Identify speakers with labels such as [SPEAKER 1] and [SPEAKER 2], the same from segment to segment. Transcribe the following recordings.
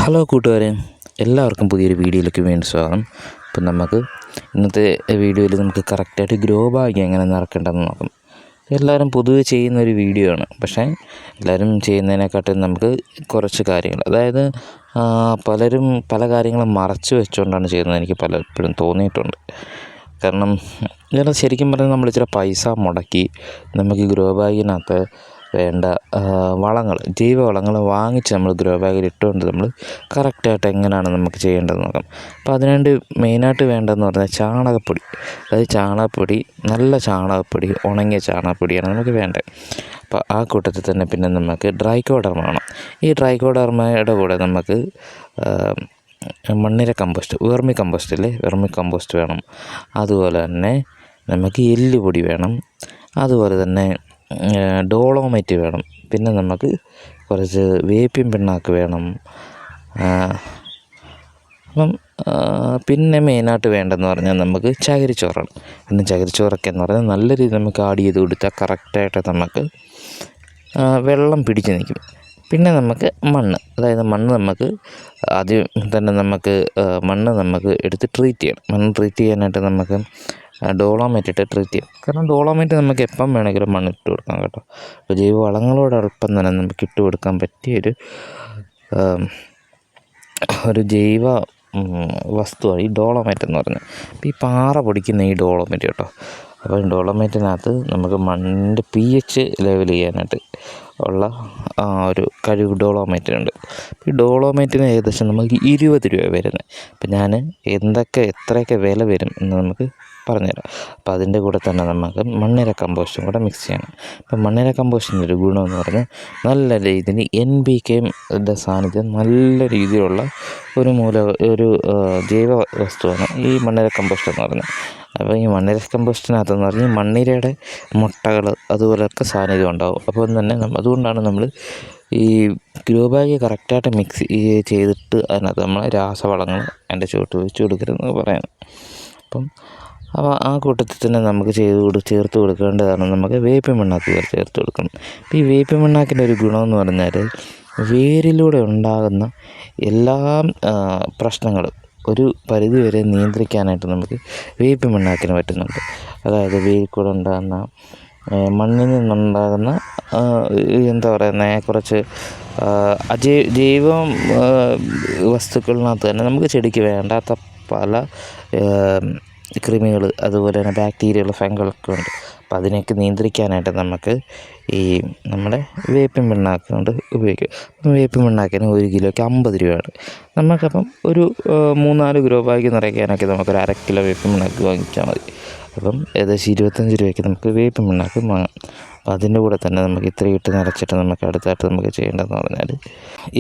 [SPEAKER 1] Hello കൂട്ടുകാരെ, എല്ലാവർക്കും പുതിയൊരു വീഡിയോയിലേക്ക് വീണ്ടും സ്വാഗതം. ഇപ്പം നമുക്ക് ഇന്നത്തെ വീഡിയോയിൽ നമുക്ക് കറക്റ്റായിട്ട് ഗ്രോ ബാഗ് എങ്ങനെ നിറക്കേണ്ടതെന്ന് നോക്കാം. എല്ലാവരും പൊതുവെ ചെയ്യുന്നൊരു വീഡിയോ ആണ്. പക്ഷേ എല്ലാവരും ചെയ്യുന്നതിനെക്കാട്ടും നമുക്ക് കുറച്ച് കാര്യങ്ങൾ, അതായത് പലരും പല കാര്യങ്ങളും മറച്ചു വെച്ചുകൊണ്ടാണ് ചെയ്യുന്നത്. എനിക്ക് പലപ്പോഴും തോന്നിയിട്ടുണ്ട്. കാരണം ഇതിനകത്ത് ശരിക്കും പറഞ്ഞാൽ നമ്മൾ ഇച്ചിരി പൈസ മുടക്കി നമുക്ക് ഗ്രോ ബാഗിനകത്ത് വേണ്ട വളങ്ങൾ, ജൈവ വളങ്ങൾ വാങ്ങിച്ച് നമ്മൾ ഗ്രോ ബാഗിൽ ഇട്ടുകൊണ്ട് നമ്മൾ കറക്റ്റായിട്ട് എങ്ങനെയാണ് നമുക്ക് ചെയ്യേണ്ടതെന്ന് നോക്കാം. അപ്പോൾ അതിനുവേണ്ടി മെയിനായിട്ട് വേണ്ടതെന്ന് പറഞ്ഞാൽ ചാണകപ്പൊടി. അതായത് ചാണകപ്പൊടി, നല്ല ചാണകപ്പൊടി, ഉണങ്ങിയ ചാണകപ്പൊടിയാണ് നമുക്ക് വേണ്ടത്. അപ്പോൾ ആ കൂട്ടത്തിൽ തന്നെ പിന്നെ നമുക്ക് ട്രൈക്കോഡർമ വേണം. ഈ ട്രൈക്കോഡർമയുടെ കൂടെ നമുക്ക് മണ്ണിര കമ്പോസ്റ്റ്, വെർമി കമ്പോസ്റ്റ് വേണം. അതുപോലെ തന്നെ നമുക്ക് എല്ലുപൊടി വേണം. അതുപോലെ തന്നെ ഡോളോമൈറ്റ് വേണം. പിന്നെ നമുക്ക് കുറച്ച് വേപ്പിൻ പിണ്ണാക്ക് വേണം. അപ്പം പിന്നെ മെയിനായിട്ട് വേണ്ടതെന്ന് പറഞ്ഞാൽ നമുക്ക് ചകിരിച്ചോറാണ്. പിന്നെ ചകിരിച്ചോറൊക്കെ എന്ന് പറഞ്ഞാൽ നല്ല രീതിയിൽ നമുക്ക് ആഡ് ചെയ്ത് കൊടുത്താൽ കറക്റ്റായിട്ട് നമുക്ക് വെള്ളം പിടിച്ച് നിൽക്കും. പിന്നെ നമുക്ക് മണ്ണ്, അതായത് മണ്ണ് നമുക്ക് ആദ്യം തന്നെ മണ്ണ് എടുത്ത് ട്രീറ്റ് ചെയ്യണം. മണ്ണ് ട്രീറ്റ് ചെയ്യാനായിട്ട് നമുക്ക് ഡോളോമൈറ്റ് ഇട്ട് ട്രീറ്റ് ചെയ്യും. കാരണം ഡോളോമൈറ്റ് നമുക്ക് എപ്പം വേണമെങ്കിലും മണ്ണിട്ട് കൊടുക്കാം കേട്ടോ. അപ്പോൾ ജൈവ വളങ്ങളോടൊപ്പം തന്നെ നമുക്ക് ഇട്ട് കൊടുക്കാൻ പറ്റിയൊരു ജൈവ വസ്തുവാണ് ഈ ഡോളോമൈറ്റ് എന്ന് പറഞ്ഞാൽ. അപ്പോൾ ഈ പാറ പൊടിക്കുന്ന ഈ ഡോളോമൈറ്റ് കേട്ടോ. അപ്പോൾ ഈ ഡോളോമൈറ്റിനകത്ത് നമുക്ക് മണ്ണിൻ്റെ pH ലെവൽ ചെയ്യാനായിട്ട് ഉള്ള ഒരു കഴിവ് ഡോളോമൈറ്റിനുണ്ട്. ഈ ഡോളോമൈറ്റിന് ഏകദേശം നമുക്ക് 20 രൂപ വരുന്നത്. അപ്പം ഞാൻ എത്രയൊക്കെ വില വരും എന്ന് നമുക്ക് പറഞ്ഞുതരാം. അപ്പോൾ അതിൻ്റെ കൂടെ തന്നെ നമുക്ക് മണ്ണിര കമ്പോസ്റ്റും കൂടെ മിക്സ് ചെയ്യണം. അപ്പം മണ്ണിര കമ്പോസ്റ്റിൻ്റെ ഒരു ഗുണമെന്ന് പറഞ്ഞാൽ നല്ല രീതിയിൽ NPK-യുടെ സാന്നിധ്യം നല്ല രീതിയിലുള്ള ഒരു ജൈവ വസ്തുവാണ് ഈ മണ്ണിര കമ്പോസ്റ്റ് എന്ന് പറഞ്ഞാൽ. അപ്പോൾ ഈ മണ്ണിര കമ്പോസ്റ്റിനകത്തെന്ന് പറഞ്ഞാൽ മണ്ണിരയുടെ മുട്ടകൾ അതുപോലെയൊക്കെ സാന്നിധ്യം ഉണ്ടാകും. അപ്പോൾ തന്നെ അതുകൊണ്ടാണ് നമ്മൾ ഈ ഗ്രോ ബാഗ് കറക്റ്റായിട്ട് മിക്സ് ചെയ്തിട്ട് അതിനകത്ത് നമ്മൾ രാസവളങ്ങൾ അതിൻ്റെ ചുവട്ട് വെച്ച് കൊടുക്കരുതെന്ന് പറയുന്നത്. അപ്പം ആ കൂട്ടത്തിൽ തന്നെ നമുക്ക് ചേർത്ത് കൊടുക്കേണ്ടതാണ് നമുക്ക് വേപ്പിൻ പിണ്ണാക്ക് ചേർത്ത് കൊടുക്കണം. അപ്പോൾ ഈ വേപ്പിൻ പിണ്ണാക്കിൻ്റെ ഒരു ഗുണമെന്ന് പറഞ്ഞാൽ വേരിലൂടെ ഉണ്ടാകുന്ന എല്ലാ പ്രശ്നങ്ങളും ഒരു പരിധി വരെ നിയന്ത്രിക്കാനായിട്ട് നമുക്ക് വേപ്പിൻ പിണ്ണാക്കിന് പറ്റുന്നുണ്ട്. അതായത് വേരിൽ കൂടെ ഉണ്ടാകുന്ന മണ്ണിൽ നിന്നുണ്ടാകുന്ന കുറച്ച് ജൈവ വസ്തുക്കളിനകത്ത് തന്നെ നമുക്ക് ചെടിക്ക് വേണ്ടാത്ത പല കൃമികൾ, അതുപോലെ തന്നെ ബാക്ടീരിയകൾ, ഫംഗലൊക്കെ ഉണ്ട്. അപ്പോൾ അതിനെയൊക്കെ നിയന്ത്രിക്കാനായിട്ട് നമുക്ക് ഈ നമ്മുടെ വേപ്പിൻ പിണ്ണാക്ക് കൊണ്ട് ഉപയോഗിക്കും. വേപ്പിൻ പിണ്ണാക്കിന് 1 കിലോയ്ക്ക് 50 രൂപയാണ്. നമുക്കപ്പം ഒരു 3-4 ഗ്രോ ബാഗ് നിറയ്ക്കാനൊക്കെ നമുക്കൊരു 1/2 കിലോ വേപ്പിൻ പിണ്ണാക്ക് വാങ്ങിച്ചാൽ മതി. അപ്പം ഏകദേശം 25 രൂപയ്ക്ക് നമുക്ക് വേപ്പിൻ പിണ്ണാക്ക് വാങ്ങാം. അപ്പോൾ അതിൻ്റെ കൂടെ തന്നെ നമുക്ക് ഇത്രയും ഇട്ട് നിറച്ചിട്ട് നമുക്ക് അടുത്തായിട്ട് നമുക്ക് ചെയ്യേണ്ടതെന്ന് പറഞ്ഞാൽ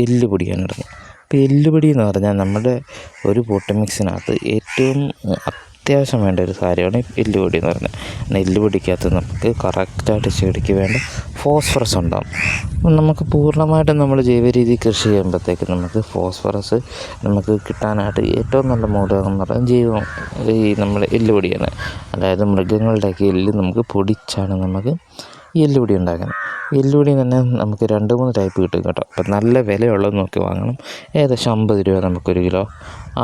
[SPEAKER 1] എല്ലുപൊടിയാണ് ഇടുന്നത്. അപ്പോൾ എല്ലുപൊടി എന്ന് പറഞ്ഞാൽ നമ്മുടെ ഒരു പോട്ട് മിക്സിനകത്ത് ഏറ്റവും അത്യാവശ്യം വേണ്ട ഒരു കാര്യമാണ് എല്ലുപൊടി എന്ന് പറഞ്ഞാൽ. എല്ലുപൊടിക്കകത്ത് നമുക്ക് കറക്റ്റായിട്ട് ചെടിക്ക് വേണ്ട ഫോസ്ഫറസ് ഉണ്ടാകും. അപ്പം നമുക്ക് പൂർണ്ണമായിട്ടും നമ്മൾ ജൈവ രീതി കൃഷി ചെയ്യുമ്പോഴത്തേക്ക് നമുക്ക് ഫോസ്ഫറസ് നമുക്ക് കിട്ടാനായിട്ട് ഏറ്റവും നല്ല മൂലകം എന്ന് പറയുന്നത് നമ്മുടെ എല്ലുപൊടിയാണ്. അതായത് മൃഗങ്ങളുടെയൊക്കെ എല്ല് നമുക്ക് പൊടിച്ചാണ് നമുക്ക് ഈ എല്ലുപൊടി ഉണ്ടാക്കുന്നത്. എല്ലുപൊടി തന്നെ നമുക്ക് 2-3 ടൈപ്പ് കിട്ടും കേട്ടോ. അപ്പം നല്ല വിലയുള്ളത് നോക്കി വാങ്ങണം. ഏകദേശം 50 രൂപ നമുക്കൊരു കിലോ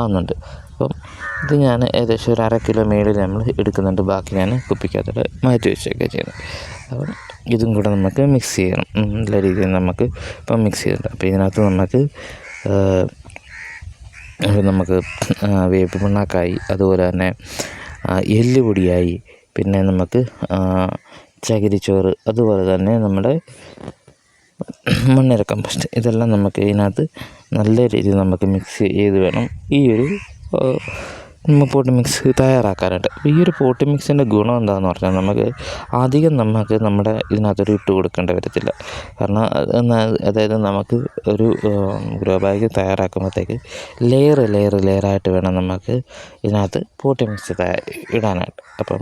[SPEAKER 1] ആകുന്നുണ്ട്. അപ്പം ഇത് ഞാൻ ഏകദേശം ഒരു 1/2 കിലോ മേളിൽ നമ്മൾ എടുക്കുന്നുണ്ട്. ബാക്കി ഞാൻ കുപ്പിക്കകത്തോട്ട് മാറ്റി വെച്ചൊക്കെ ചെയ്യുന്നത്. അപ്പം ഇതും കൂടെ നമുക്ക് മിക്സ് ചെയ്യണം. നല്ല രീതിയിൽ നമുക്ക് ഇപ്പം മിക്സ് ചെയ്തിട്ടുണ്ട്. അപ്പോൾ ഇതിനകത്ത് നമുക്ക് വേപ്പിൻ പിണ്ണാക്കായി, അതുപോലെ തന്നെ എല്ലുപൊടിയായി, പിന്നെ നമുക്ക് ചകിരിച്ചോറ്, അതുപോലെ തന്നെ നമ്മുടെ മണ്ണിര കമ്പോസ്റ്റ്, ഇതെല്ലാം നമുക്ക് ഇതിനകത്ത് നല്ല രീതിയിൽ നമുക്ക് മിക്സ് ചെയ്ത് വേണം ഈ ഒരു പോട്ട് മിക്സ് തയ്യാറാക്കാനായിട്ട്. ഈ ഒരു പോട്ട് മിക്സിൻ്റെ ഗുണം എന്താണെന്ന് പറഞ്ഞാൽ നമുക്ക് അധികം നമ്മുടെ ഇതിനകത്തൊരു ഇട്ട് കൊടുക്കേണ്ടി വരത്തില്ല. കാരണം അതായത് നമുക്ക് ഒരു ഗ്രോ ബാഗ് തയ്യാറാക്കുമ്പോഴത്തേക്ക് ലെയറായിട്ട് വേണം നമുക്ക് ഇതിനകത്ത് പോട്ട് മിക്സ് ഇടാനായിട്ട്. അപ്പം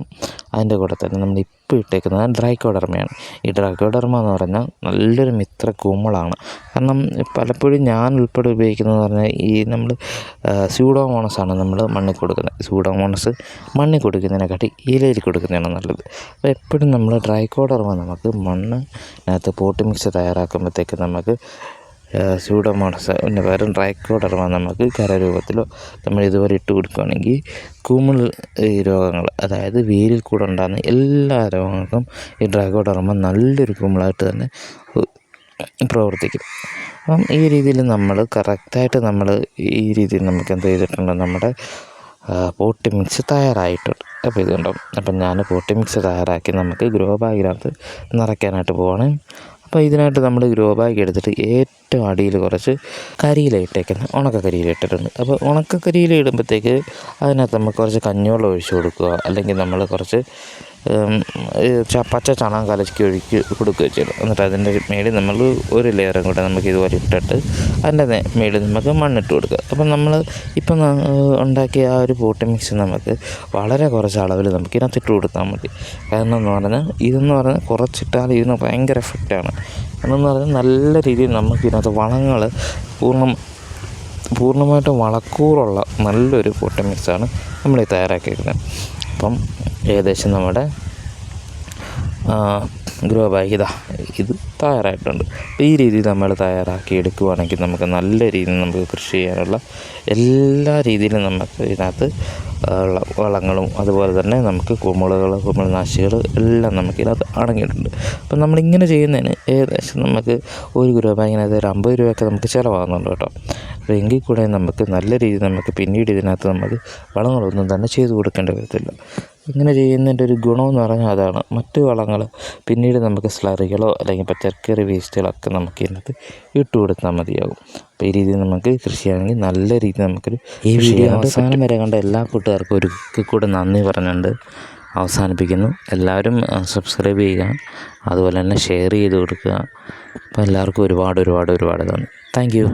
[SPEAKER 1] അതിൻ്റെ കൂടെ തന്നെ നമ്മൾ ഇപ്പോൾ ഇട്ടേക്കുന്നത് ട്രൈക്കോഡർമയാണ്. ഈ ട്രൈക്കോഡർമ എന്ന് പറഞ്ഞാൽ നല്ലൊരു മിത്ര കുമിളാണ്. കാരണം പലപ്പോഴും ഞാൻ ഉൾപ്പെടെ ഉപയോഗിക്കുന്നതെന്ന് പറഞ്ഞാൽ ഈ നമ്മൾ സ്യൂഡോമോണസാണ് നമ്മൾ മണ്ണിൽ കൊടുക്കുന്നത്. സ്യൂഡോമോണസ് മണ്ണിൽ കൊടുക്കുന്നതിനെക്കാട്ടി ഇലയിൽ കൊടുക്കുന്നതാണ് നല്ലത്. അപ്പോൾ എപ്പോഴും നമ്മൾ ട്രൈക്കോഡർമ നമുക്ക് മണ്ണിനകത്ത് പോട്ട് മിക്സ് തയ്യാറാക്കുമ്പോഴത്തേക്ക് നമുക്ക് സ്യൂഡോമോണസ് പിന്നെ പകരം ട്രൈക്കോഡർമ നമുക്ക് ഖരരൂപത്തിലോ നമ്മൾ ഇതുപോലെ ഇട്ട് കൊടുക്കുകയാണെങ്കിൽ കുമിൾ രോഗങ്ങൾ, അതായത് വേരിൽ കൂടെ ഉണ്ടാകുന്ന എല്ലാ രോഗങ്ങൾക്കും ഈ ട്രൈക്കോഡർമ നല്ലൊരു കുമിളായിട്ട് തന്നെ പ്രവർത്തിക്കും. അപ്പം ഈ രീതിയിൽ നമ്മൾ കറക്റ്റായിട്ട് ഈ രീതിയിൽ നമുക്ക് എന്ത് ചെയ്തിട്ടുണ്ട്, നമ്മുടെ പോട്ടി മിക്സ് തയ്യാറായിട്ടുണ്ട്. അപ്പോൾ ഇതുണ്ടാവും. അപ്പം ഞാൻ പോട്ടി മിക്സ് തയ്യാറാക്കി നമുക്ക് ഗ്രോ ബാഗിനകത്ത് നിറയ്ക്കാനായിട്ട് പോവാണ്. അപ്പോൾ ഇതിനായിട്ട് നമ്മൾ ഗ്രോ ബാഗ് എടുത്തിട്ട് ഏറ്റവും അടിയിൽ കുറച്ച് കരിയില ഇട്ടേക്കുന്നത്, ഉണക്കക്കരിയില ഇട്ടിട്ടുണ്ട്. അപ്പോൾ ഉണക്കക്കരിയില ഇടുമ്പോഴത്തേക്ക് അതിനകത്ത് നമുക്ക് കുറച്ച് കഞ്ഞിവെള്ളം ഒഴിച്ച് കൊടുക്കുക, അല്ലെങ്കിൽ നമ്മൾ കുറച്ച് പച്ച ചാണകം കലക്കി കൊടുക്കുകയോ ചെയ്യണം. എന്നിട്ട് അതിൻ്റെ മേളിൽ നമ്മൾ ഒരു ലെയറും കൂടെ നമുക്ക് ഇതുപോലെ ഇട്ടിട്ട് അതിൻ്റെ മേളിൽ നമുക്ക് മണ്ണിട്ട് കൊടുക്കുക. അപ്പം നമ്മൾ ഇപ്പം ഉണ്ടാക്കിയ ആ ഒരു പോട്ടി മിക്സ് നമുക്ക് വളരെ കുറച്ച് അളവിൽ നമുക്ക് ഇതിനകത്ത് ഇട്ട് കൊടുത്താൽ മതി. കാരണം ഇതെന്ന് പറഞ്ഞാൽ കുറച്ചിട്ടാൽ ഇതിന് ഭയങ്കര എഫക്റ്റാണ്. എന്നു പറഞ്ഞാൽ നല്ല രീതിയിൽ നമുക്ക് ഇതിനകത്ത് വളങ്ങൾ പൂർണ്ണമായിട്ടും വളക്കൂറുള്ള നല്ലൊരു പോട്ടി മിക്സാണ് നമ്മൾ ഈ തയ്യാറാക്കിയിരിക്കുന്നത്. അപ്പം ഏകദേശം നമ്മുടെ ഗ്രോ ബാഗ് ഇത് തയ്യാറായിട്ടുണ്ട്. ഈ രീതിയിൽ നമ്മൾ തയ്യാറാക്കി എടുക്കുകയാണെങ്കിൽ നമുക്ക് നല്ല രീതിയിൽ നമുക്ക് കൃഷി ചെയ്യാനുള്ള എല്ലാ രീതിയിലും നമുക്ക് ഇതിനകത്ത് വളങ്ങളും അതുപോലെ തന്നെ നമുക്ക് കുമിൾനാശികൾ എല്ലാം നമുക്കിതിനകത്ത് അടങ്ങിയിട്ടുണ്ട്. അപ്പം നമ്മളിങ്ങനെ ചെയ്യുന്നതിന് ഏകദേശം നമുക്ക് ഒരു ഗ്രോ ബാഗിനകത്ത് ഒരു 50 രൂപയൊക്കെ നമുക്ക് ചിലവാകുന്നുണ്ട് കേട്ടോ. അപ്പോൾ എങ്കിൽ കൂടെ നമുക്ക് നല്ല രീതിയിൽ നമുക്ക് പിന്നീട് ഇതിനകത്ത് നമുക്ക് വളങ്ങളൊന്നും തന്നെ ചെയ്തു കൊടുക്കേണ്ടി വരത്തില്ല. ഇങ്ങനെ ചെയ്യുന്നതിൻ്റെ ഒരു ഗുണമെന്ന് പറഞ്ഞാൽ അതാണ്. മറ്റ് വളങ്ങൾ പിന്നീട് നമുക്ക് സ്ലറികളോ അല്ലെങ്കിൽ പച്ചക്കറി വേസ്റ്റുകളൊക്കെ നമുക്ക് ഇതിനകത്ത് ഇട്ട് കൊടുത്താൽ മതിയാകും. അപ്പോൾ ഈ രീതിയിൽ നമുക്ക് കൃഷിയാണെങ്കിൽ നല്ല രീതിയിൽ നമുക്കൊരു ഈ വീഡിയോ അവസാനം വരെ കണ്ട എല്ലാ കൂട്ടുകാർക്കും ഒരിക്കൽ കൂടെ നന്ദി പറഞ്ഞുകൊണ്ട് അവസാനിപ്പിക്കുന്നു. എല്ലാവരും സബ്സ്ക്രൈബ് ചെയ്യുക, അതുപോലെ തന്നെ ഷെയർ ചെയ്ത് കൊടുക്കുക. അപ്പോൾ എല്ലാവർക്കും ഒരുപാട് നന്ദി. Thank you.